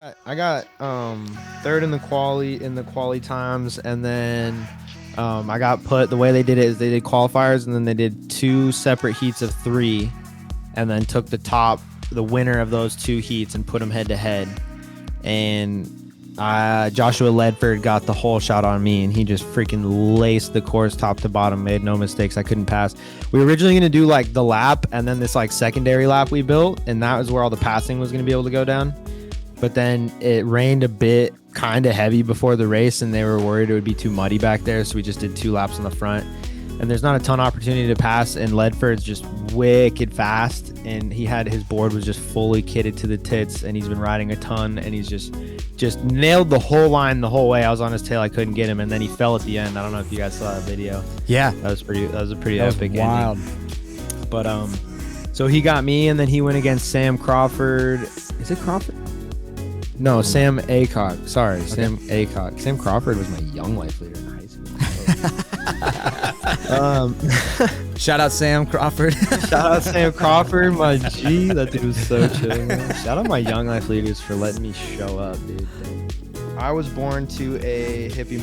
I got third in the quali times, and then I got put. The way they did it is they did qualifiers, and then they did 2 separate heats of 3, and then took the winner of those 2 heats and put them head to head. And Joshua Ledford got the whole shot on me, and he just freaking laced the course top to bottom, made no mistakes. I couldn't pass. We were originally going to do like the lap and then this like secondary lap we built, and that was where all the passing was going to be able to go down. But then it rained a bit, kind of heavy before the race, and they were worried it would be too muddy back there, so we just did 2 laps on the front. And there's not a ton of opportunity to pass, and Ledford's just wicked fast, and his board was just fully kitted to the tits, and he's been riding a ton, and he's just nailed the whole line the whole way. I was on his tail, I couldn't get him, and then he fell at the end. I don't know if you guys saw that video. Yeah, that was a pretty epic wild ending. But so he got me, and then he went against Sam Crawford. Is it Crawford? No, Sam Acock. Sorry, okay. Sam Acock. Sam Crawford was my young life leader in high school. Shout out Sam Crawford. Shout out Sam Crawford, my G. That dude was so chill, man. Shout out my young life leaders for letting me show up, dude. I was born to a hippie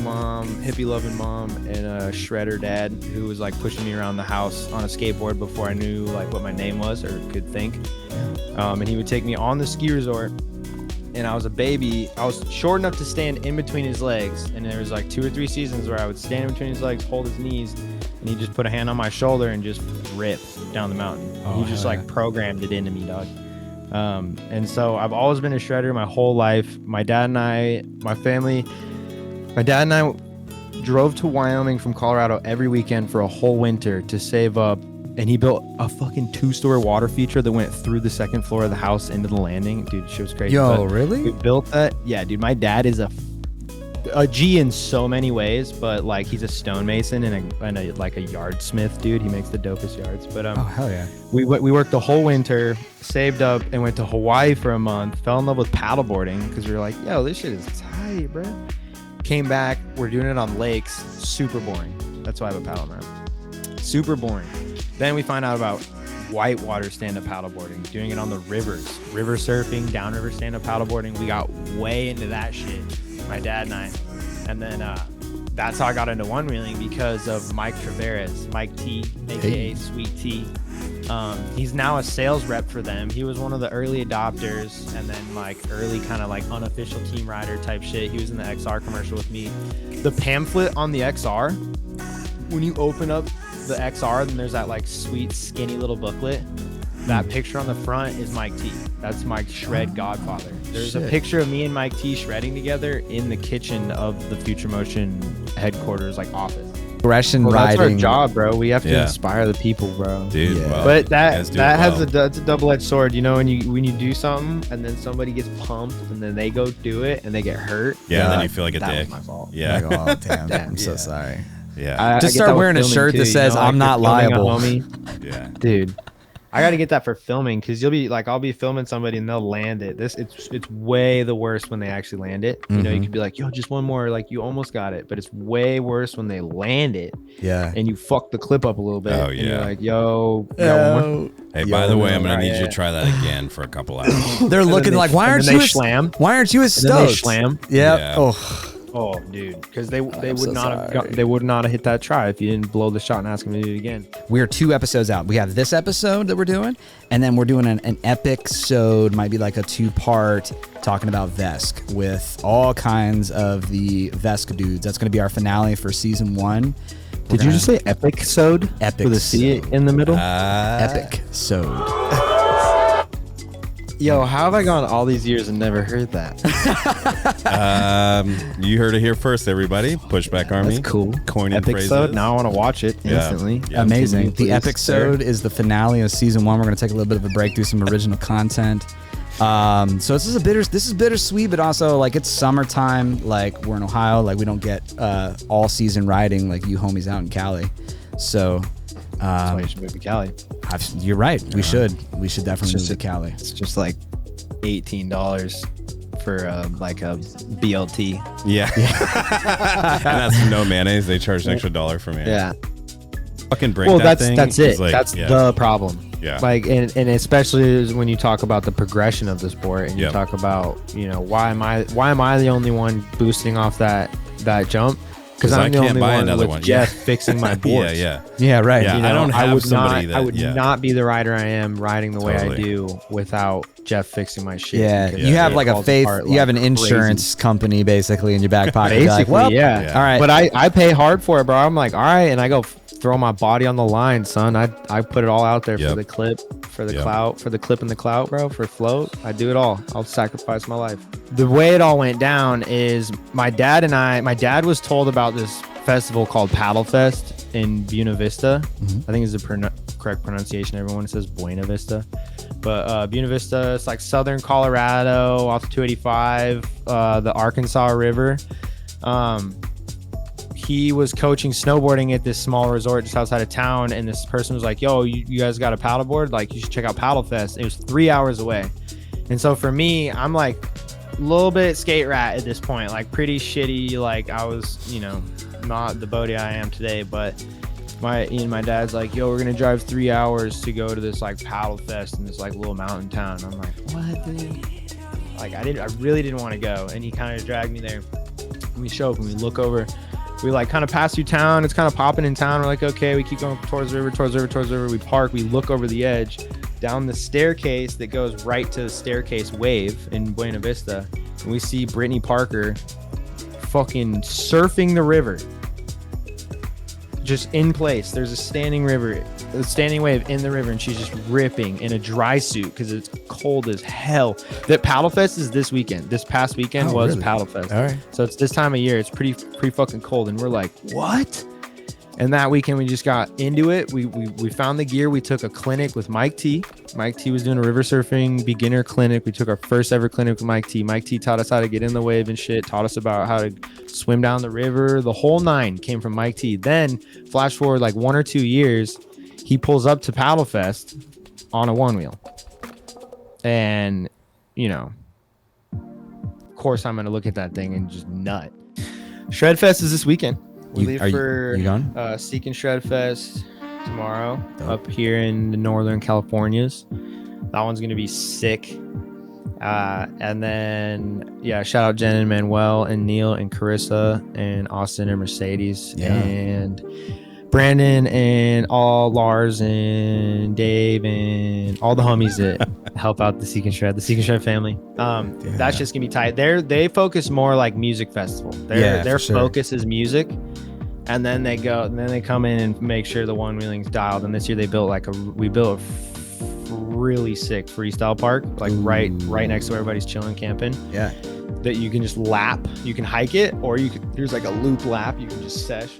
loving mom, and a shredder dad who was like pushing me around the house on a skateboard before I knew like what my name was or could think. And he would take me on the ski resort. And I was a baby. I was short enough to stand in between his legs, and there was like 2 or 3 seasons where I would stand in between his legs, hold his knees, and he just put a hand on my shoulder and just rip down the mountain. He just like programmed it into me, dog. And so I've always been a shredder my whole life. My dad and I drove to Wyoming from Colorado every weekend for a whole winter to save up. And he built a fucking 2-story water feature that went through the 2nd floor of the house into the landing. Dude, shit was crazy. Yo, really? We built that. Yeah, dude, my dad is a G in so many ways, but like he's a stonemason and a like a yardsmith, dude. He makes the dopest yards. But oh hell yeah. We worked the whole winter, saved up, and went to Hawaii for a month. Fell in love with paddleboarding because we were like, yo, this shit is tight, bro. Came back, we're doing it on lakes. Super boring. That's why I have a paddle now. Super boring. Then we find out about whitewater stand-up paddleboarding, doing it on the rivers, river surfing, downriver stand-up paddleboarding. We got way into that shit, my dad and I. And then that's how I got into one-wheeling because of Mike Traveras, Mike T, aka Sweet T. He's now a sales rep for them. He was one of the early adopters, and then like early kind of like unofficial team rider type shit. He was in the XR commercial with me. The pamphlet on the XR, when you open up the XR, then there's that like sweet skinny little booklet. That picture on the front is Mike T. That's Mike's shred godfather. There's a picture of me and Mike T shredding together in the kitchen of the Future Motion headquarters, like office. Aggression That's riding. our job, bro. We have to inspire the people, bro. Dude, well, but that's a double-edged sword. You know, when you do something and then somebody gets pumped and then they go do it and they get hurt. Yeah, and then you feel like a that dick. was my fault. Yeah. Like, oh damn, I'm so sorry. Yeah. Just start wearing a shirt that says "I'm not liable." Yeah. Dude, I got to get that for filming because you'll be like, I'll be filming somebody and they'll land it. It's way the worst when they actually land it. You know, you could be like, yo, just one more, like you almost got it, but it's way worse when they land it. Yeah. And you fuck the clip up a little bit. Oh, and yeah. you're like, yo, one more? Hey, by the way, I'm gonna need you to try that again for a couple hours. They're looking like, why aren't you as stoked? They slam. Yeah. Oh, dude, because they would so not have hit that try if you didn't blow the shot and ask them to do it again. We are 2 episodes out. We have this episode that we're doing, and then we're doing an epic-sode, might be like a 2-part, talking about Vesk with all kinds of the Vesk dudes. That's going to be our finale for season 1. Did you just say epic-sode? Epic with a C in the middle? Epic-sode. Yo, how have I gone all these years and never heard that? You heard it here first, everybody. Pushback Army. That's cool. Coining phrases. Now I want to watch it instantly. Yeah. Amazing. The epic-sode is the finale of season 1. We're going to take a little bit of a break, do some original content. So this is bittersweet, but also like it's summertime. Like we're in Ohio. Like we don't get all season riding like you homies out in Cali. So that's why you should move to Cali. You're right. We should definitely move to Cali. It's just like $18 for like a BLT. Yeah. And that's no mayonnaise. They charge an extra $1 for me. Yeah. Fucking break that thing. That's it. Like, that's the problem. Yeah. Like, and especially when you talk about the progression of the sport, and you Yep. talk about, why am I the only one boosting off that jump? Because 'Cause I I'm the can't only buy one another with one. Jeff Yeah. fixing my Yeah, boards. yeah. Yeah, right. Yeah. I don't have would somebody not, I would yeah. not be the rider I am riding the way I Totally. do without Jeff fixing my shit. Yeah, because you have it like a falls faith. apart You have like an insurance company basically in your back pocket. crazy. You're like, Basically, well, yeah. Yeah. all right. But I pay hard for it, bro. I'm like, all right, and I go throw my body on the line, son. I put it all out there Yep. for the clip, for the Yep. clout, for the clip and the clout, bro. For float, I do it all. I'll sacrifice my life. The way it all went down is my dad was told about this festival called Paddle Fest in Buena Vista. I think is the correct pronunciation. Everyone says Buena Vista, but Buena Vista, it's like southern Colorado off 285, the Arkansas River. He was coaching snowboarding at this small resort just outside of town, and this person was like, yo, you guys got a paddleboard? Like, you should check out Paddle Fest. It was 3 hours away. And so for me, I'm like a little bit skate rat at this point, like pretty shitty. Like, I was, not the Bodhi I am today, but my dad's like, yo, we're gonna drive 3 hours to go to this like Paddle Fest in this like little mountain town. I'm like, what, dude? Like, I really didn't want to go, and he kind of dragged me there. And we show up and we look over. We like kind of pass through town. It's kind of popping in town. We're like, okay, we keep going towards the river. We park. We look over the edge, down the staircase that goes right to the staircase wave in Buena Vista. And we see Brittany Parker fucking surfing the river. Just in place. There's a standing wave in the river, and she's just ripping in a dry suit because it's cold as hell. That Paddle Fest is this weekend. This past weekend was really? Paddle Fest. All right. So it's this time of year. It's pretty fucking cold, and we're like, what? And that weekend we just got into it. We found the gear. We took a clinic with Mike T. Mike T was doing a river surfing beginner clinic. We took our first ever clinic with Mike T. Mike T taught us how to get in the wave and shit. Taught us about how to swim down the river. The whole nine came from Mike T. Then flash forward like 1 or 2 years, he pulls up to Paddle Fest on a one wheel. And, of course I'm going to look at that thing and just nut. Shred Fest is this weekend. We leave for you going? Seek and Shred Fest tomorrow up here in the Northern Californias. That one's going to be sick. And then, shout out Jen and Manuel and Neil and Carissa and Austin and Mercedes and Brandon and all Lars and Dave and all the homies that help out the Seek and Shred family. That's just gonna be tight. They focus more like music festival. Their focus is music, and then they come in and make sure the one wheeling's dialed. And this year we built a really sick freestyle park, like right next to where everybody's chilling, camping. Yeah, that you can just lap. You can hike it, or there's like a loop lap. You can just sesh.